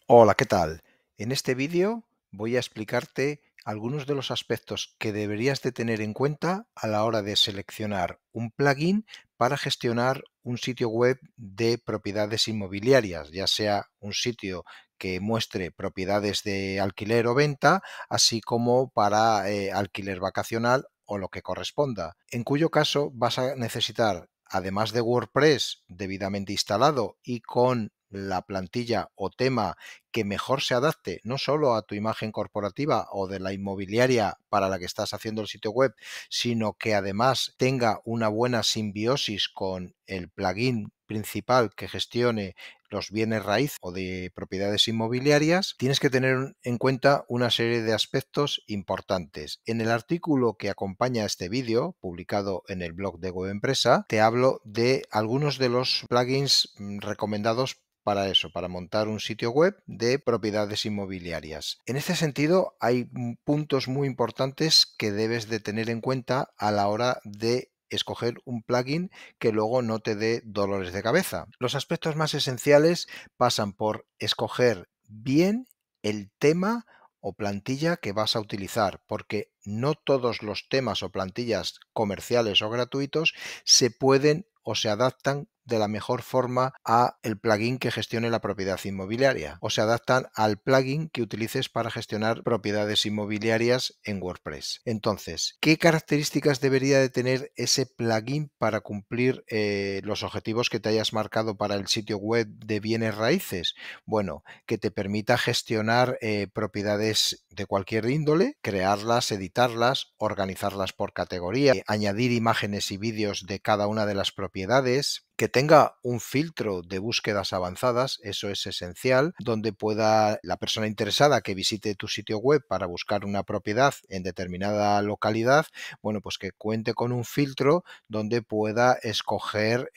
Hola, ¿qué tal? En este vídeo voy a explicarte algunos de los aspectos que deberías de tener en cuenta a la hora de seleccionar un plugin para gestionar un sitio web de propiedades inmobiliarias, ya sea un sitio que muestre propiedades de alquiler o venta, así como para alquiler vacacional o lo que corresponda, en cuyo caso vas a necesitar, además de WordPress debidamente instalado y con la plantilla o tema que mejor se adapte no solo a tu imagen corporativa o de la inmobiliaria para la que estás haciendo el sitio web, sino que además tenga una buena simbiosis con el plugin principal que gestione los bienes raíz o de propiedades inmobiliarias, tienes que tener en cuenta una serie de aspectos importantes. En el artículo que acompaña este vídeo, publicado en el blog de Web Empresa, te hablo de algunos de los plugins recomendados para eso, para montar un sitio web de propiedades inmobiliarias. En este sentido, hay puntos muy importantes que debes de tener en cuenta a la hora de escoger un plugin que luego no te dé dolores de cabeza. Los aspectos más esenciales pasan por escoger bien el tema o plantilla que vas a utilizar, porque no todos los temas o plantillas comerciales o gratuitos se pueden o se adaptan de la mejor forma a el plugin que gestione la propiedad inmobiliaria o se adaptan al plugin que utilices para gestionar propiedades inmobiliarias en WordPress. Entonces, ¿qué características debería de tener ese plugin para cumplir los objetivos que te hayas marcado para el sitio web de bienes raíces? Bueno, que te permita gestionar propiedades de cualquier índole, crearlas, editarlas, organizarlas por categoría, añadir imágenes y vídeos de cada una de las propiedades, que tenga un filtro de búsquedas avanzadas, eso es esencial, donde pueda la persona interesada que visite tu sitio web para buscar una propiedad en determinada localidad, bueno, pues que cuente con un filtro donde pueda escoger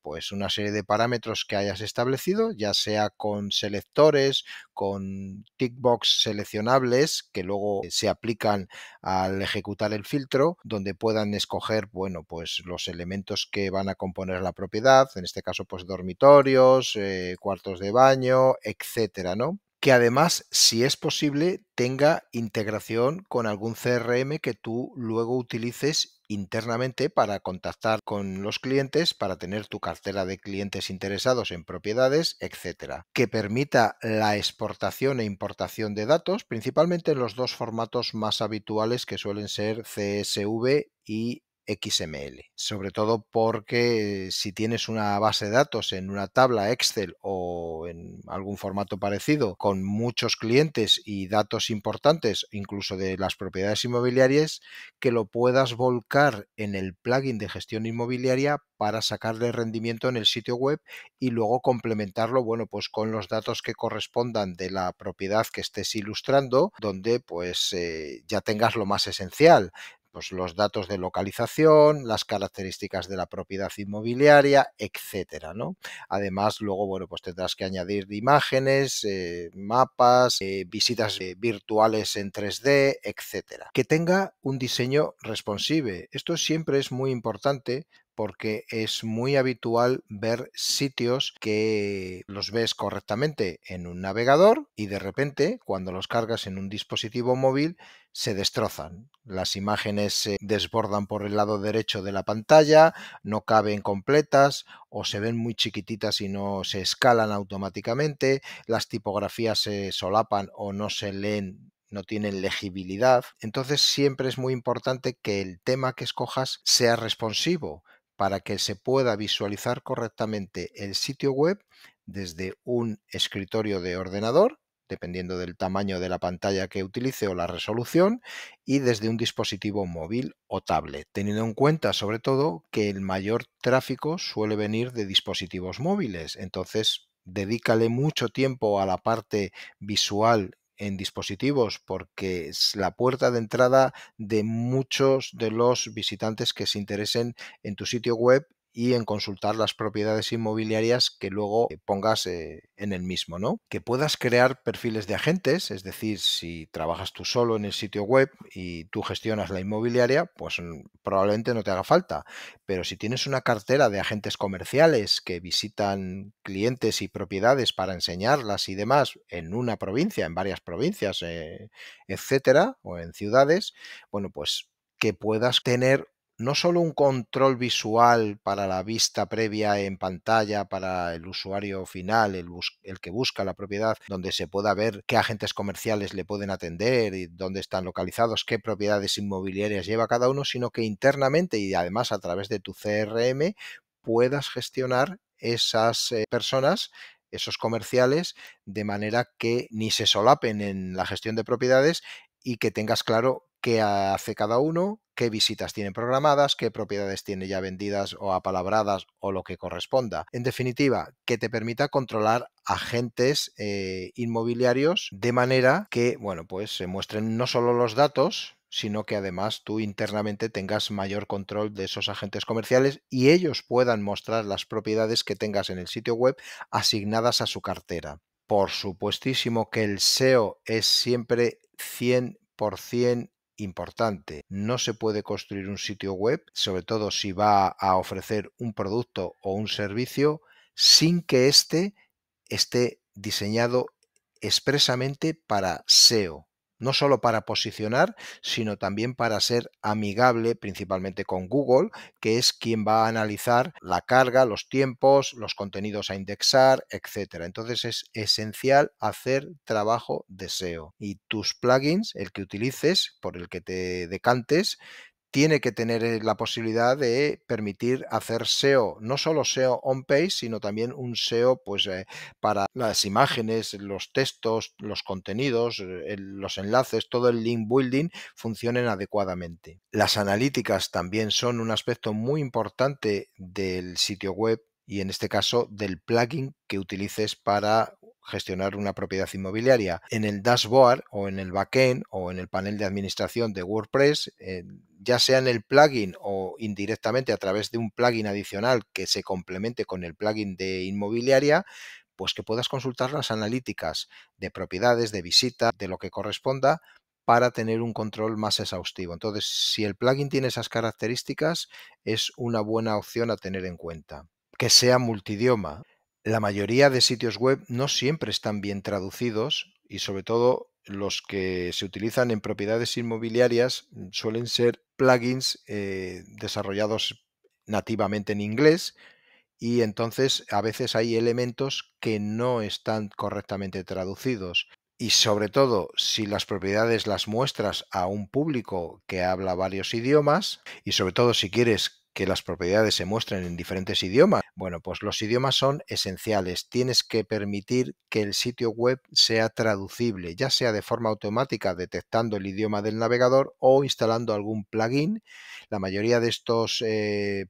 pues una serie de parámetros que hayas establecido, ya sea con selectores, con tickbox seleccionables que luego se aplican al ejecutar el filtro, donde puedan escoger, bueno, pues los elementos que van a componer la propiedad, en este caso, pues dormitorios, cuartos de baño, etcétera, ¿no? Que además, si es posible, tenga integración con algún CRM que tú luego utilices internamente para contactar con los clientes, para tener tu cartera de clientes interesados en propiedades, etcétera. Que permita la exportación e importación de datos, principalmente en los dos formatos más habituales que suelen ser CSV y XML, sobre todo porque si tienes una base de datos en una tabla Excel o en algún formato parecido con muchos clientes y datos importantes, incluso de las propiedades inmobiliarias, que lo puedas volcar en el plugin de gestión inmobiliaria para sacarle rendimiento en el sitio web y luego complementarlo, bueno, pues con los datos que correspondan de la propiedad que estés ilustrando, donde pues ya tengas lo más esencial, pues los datos de localización, las características de la propiedad inmobiliaria, etcétera, ¿no? Además, luego, bueno, pues tendrás que añadir imágenes, mapas, visitas virtuales en 3D, etcétera. Que tenga un diseño responsive. Esto siempre es muy importante porque es muy habitual ver sitios que los ves correctamente en un navegador y de repente, cuando los cargas en un dispositivo móvil, se destrozan. Las imágenes se desbordan por el lado derecho de la pantalla, no caben completas o se ven muy chiquititas y no se escalan automáticamente, las tipografías se solapan o no se leen, no tienen legibilidad. Entonces siempre es muy importante que el tema que escojas sea responsivo para que se pueda visualizar correctamente el sitio web desde un escritorio de ordenador, dependiendo del tamaño de la pantalla que utilice o la resolución, y desde un dispositivo móvil o tablet, teniendo en cuenta sobre todo que el mayor tráfico suele venir de dispositivos móviles. Entonces, dedícale mucho tiempo a la parte visual en dispositivos porque es la puerta de entrada de muchos de los visitantes que se interesen en tu sitio web y en consultar las propiedades inmobiliarias que luego pongas en el mismo, ¿no? Que puedas crear perfiles de agentes, es decir, si trabajas tú solo en el sitio web y tú gestionas la inmobiliaria, pues probablemente no te haga falta. Pero si tienes una cartera de agentes comerciales que visitan clientes y propiedades para enseñarlas y demás en una provincia, en varias provincias, etcétera, o en ciudades, bueno, pues que puedas tener no solo un control visual para la vista previa en pantalla para el usuario final, el que busca la propiedad, donde se pueda ver qué agentes comerciales le pueden atender y dónde están localizados, qué propiedades inmobiliarias lleva cada uno, sino que internamente y además a través de tu CRM puedas gestionar esas personas, esos comerciales, de manera que ni se solapen en la gestión de propiedades y que tengas claro qué hace cada uno, qué visitas tienen programadas, qué propiedades tiene ya vendidas o apalabradas o lo que corresponda. En definitiva, que te permita controlar agentes inmobiliarios de manera que, bueno, pues se muestren no solo los datos, sino que además tú internamente tengas mayor control de esos agentes comerciales y ellos puedan mostrar las propiedades que tengas en el sitio web asignadas a su cartera. Por supuestísimo que el SEO es siempre 100% importante. No se puede construir un sitio web, sobre todo si va a ofrecer un producto o un servicio, sin que éste esté diseñado expresamente para SEO. No solo para posicionar, sino también para ser amigable principalmente con Google, que es quien va a analizar la carga, los tiempos, los contenidos a indexar, etcétera. Entonces es esencial hacer trabajo de SEO y tus plugins, el que utilices, por el que te decantes, tiene que tener la posibilidad de permitir hacer SEO, no solo SEO on-page, sino también un SEO pues, para las imágenes, los textos, los contenidos, los enlaces, todo el link building funcionen adecuadamente. Las analíticas también son un aspecto muy importante del sitio web y en este caso del plugin que utilices para gestionar una propiedad inmobiliaria. En el dashboard o en el backend o en el panel de administración de WordPress, ya sea en el plugin o indirectamente a través de un plugin adicional que se complemente con el plugin de inmobiliaria, pues que puedas consultar las analíticas de propiedades, de visita, de lo que corresponda para tener un control más exhaustivo. Entonces, si el plugin tiene esas características, es una buena opción a tener en cuenta. Que sea multidioma. La mayoría de sitios web no siempre están bien traducidos y sobre todo los que se utilizan en propiedades inmobiliarias suelen ser plugins desarrollados nativamente en inglés y entonces a veces hay elementos que no están correctamente traducidos. Y sobre todo, si las propiedades las muestras a un público que habla varios idiomas, y sobre todo si quieres que las propiedades se muestren en diferentes idiomas, bueno, pues los idiomas son esenciales. Tienes que permitir que el sitio web sea traducible, ya sea de forma automática detectando el idioma del navegador o instalando algún plugin. La mayoría de estos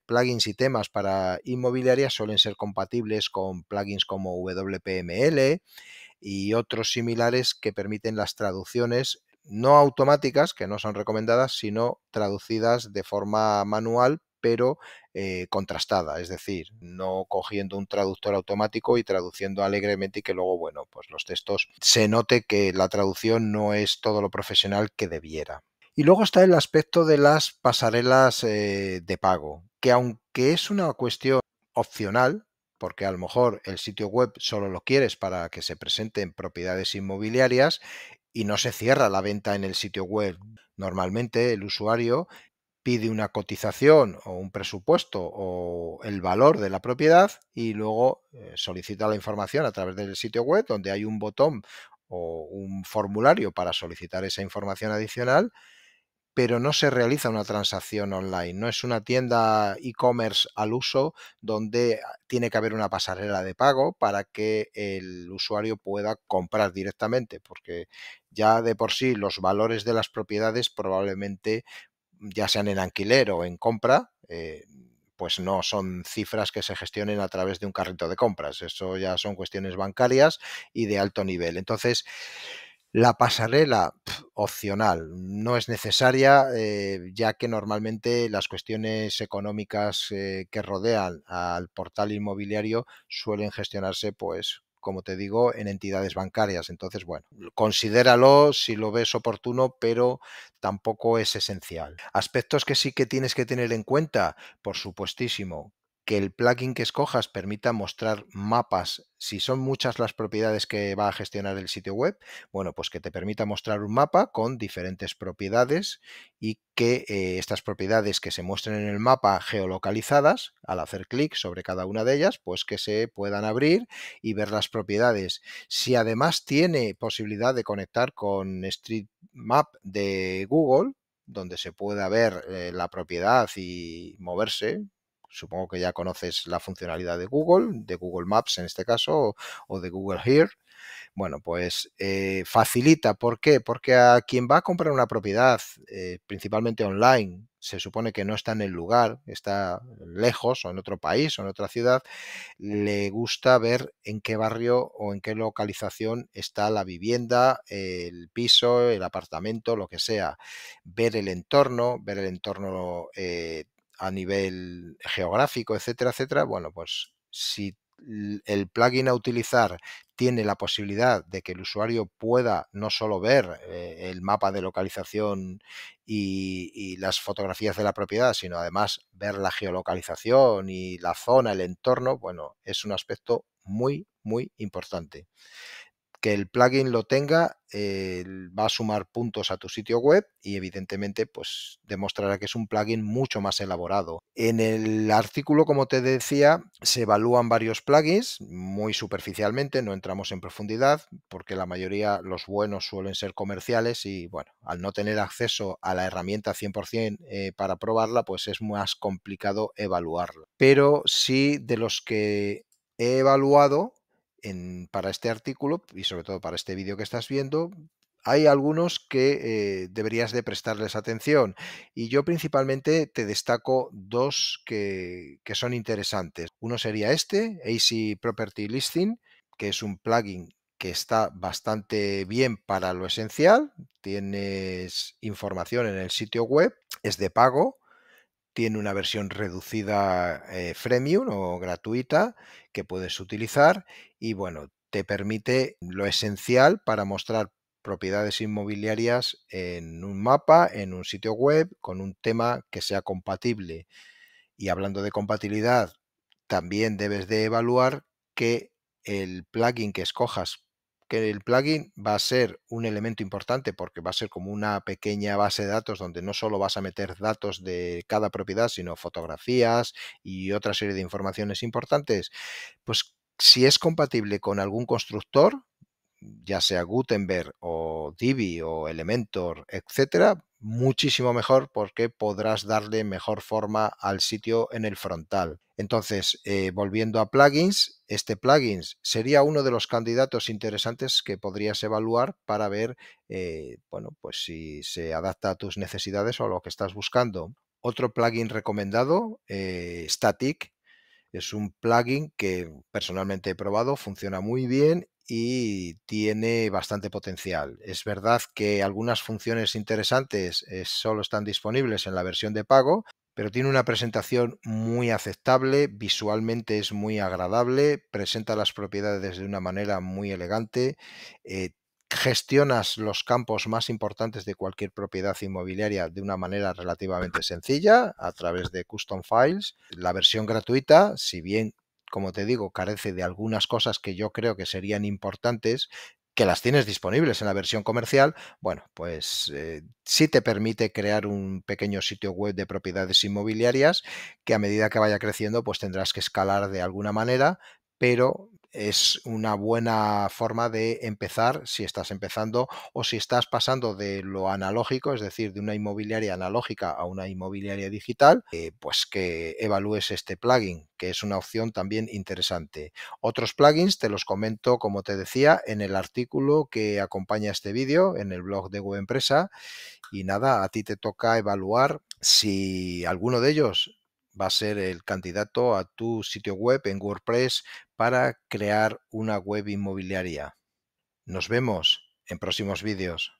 plugins y temas para inmobiliaria suelen ser compatibles con plugins como WPML y otros similares que permiten las traducciones no automáticas, que no son recomendadas, sino traducidas de forma manual, pero contrastada, es decir, no cogiendo un traductor automático y traduciendo alegremente y que luego, bueno, pues los textos se note que la traducción no es todo lo profesional que debiera. Y luego está el aspecto de las pasarelas de pago, que aunque es una cuestión opcional, porque a lo mejor el sitio web solo lo quieres para que se presenten propiedades inmobiliarias y no se cierra la venta en el sitio web. Normalmente el usuario pide una cotización o un presupuesto o el valor de la propiedad y luego solicita la información a través del sitio web donde hay un botón o un formulario para solicitar esa información adicional, pero no se realiza una transacción online, no es una tienda e-commerce al uso donde tiene que haber una pasarela de pago para que el usuario pueda comprar directamente, porque ya de por sí los valores de las propiedades probablemente, ya sean en alquiler o en compra, pues no son cifras que se gestionen a través de un carrito de compras. Eso ya son cuestiones bancarias y de alto nivel. Entonces, La pasarela, opcional, no es necesaria, ya que normalmente las cuestiones económicas, que rodean al portal inmobiliario suelen gestionarse, pues, como te digo, en entidades bancarias. Entonces, bueno, considéralo si lo ves oportuno, pero tampoco es esencial. Aspectos que sí que tienes que tener en cuenta, por supuestísimo, que el plugin que escojas permita mostrar mapas. Si son muchas las propiedades que va a gestionar el sitio web, bueno, pues que te permita mostrar un mapa con diferentes propiedades y que estas propiedades que se muestren en el mapa geolocalizadas, al hacer clic sobre cada una de ellas, pues que se puedan abrir y ver las propiedades. Si además tiene posibilidad de conectar con Street Map de Google, donde se pueda ver la propiedad y moverse, supongo que ya conoces la funcionalidad de Google Maps en este caso, o de Google Here. Bueno, pues facilita. ¿Por qué? Porque a quien va a comprar una propiedad, principalmente online, se supone que no está en el lugar, está lejos o en otro país o en otra ciudad, le gusta ver en qué barrio o en qué localización está la vivienda, el piso, el apartamento, lo que sea. Ver el entorno a nivel geográfico, etcétera, etcétera. Bueno, pues si el plugin a utilizar tiene la posibilidad de que el usuario pueda no solo ver el mapa de localización y las fotografías de la propiedad, sino además ver la geolocalización y la zona, el entorno, bueno, es un aspecto muy, muy importante. Que el plugin lo tenga, va a sumar puntos a tu sitio web y evidentemente pues demostrará que es un plugin mucho más elaborado. En el artículo, como te decía, se evalúan varios plugins muy superficialmente, no entramos en profundidad porque la mayoría, los buenos, suelen ser comerciales y bueno, al no tener acceso a la herramienta 100% para probarla, pues es más complicado evaluarla. Pero sí, de los que he evaluado, para este artículo y sobre todo para este vídeo que estás viendo, hay algunos que deberías de prestarles atención y yo principalmente te destaco dos que son interesantes. Uno sería este, AC Property Listing, que es un plugin que está bastante bien para lo esencial. Tienes información en el sitio web, es de pago, tiene una versión reducida freemium o gratuita que puedes utilizar y bueno, te permite lo esencial para mostrar propiedades inmobiliarias en un mapa, en un sitio web, con un tema que sea compatible. Y hablando de compatibilidad, también debes de evaluar que el plugin que escojas, que el plugin va a ser un elemento importante porque va a ser como una pequeña base de datos donde no solo vas a meter datos de cada propiedad, sino fotografías y otra serie de informaciones importantes. Pues si es compatible con algún constructor, ya sea Gutenberg o Divi o Elementor, etcétera, muchísimo mejor porque podrás darle mejor forma al sitio en el frontal. Entonces, volviendo a plugins, este plugin sería uno de los candidatos interesantes que podrías evaluar para ver, bueno, pues si se adapta a tus necesidades o a lo que estás buscando. Otro plugin recomendado, Static, es un plugin que personalmente he probado, funciona muy bien y tiene bastante potencial. Es verdad que algunas funciones interesantes solo están disponibles en la versión de pago, pero tiene una presentación muy aceptable, visualmente es muy agradable, presenta las propiedades de una manera muy elegante, eh, gestionas los campos más importantes de cualquier propiedad inmobiliaria de una manera relativamente sencilla a través de custom files. La versión gratuita, si bien, como te digo, carece de algunas cosas que yo creo que serían importantes, que las tienes disponibles en la versión comercial, bueno, pues sí te permite crear un pequeño sitio web de propiedades inmobiliarias que a medida que vaya creciendo, pues tendrás que escalar de alguna manera, pero es una buena forma de empezar si estás empezando o si estás pasando de lo analógico, es decir, de una inmobiliaria analógica a una inmobiliaria digital, pues que evalúes este plugin, que es una opción también interesante. Otros plugins te los comento, como te decía, en el artículo que acompaña este vídeo, en el blog de Web Empresa, y nada, a ti te toca evaluar si alguno de ellos va a ser el candidato a tu sitio web en WordPress para crear una web inmobiliaria. Nos vemos en próximos vídeos.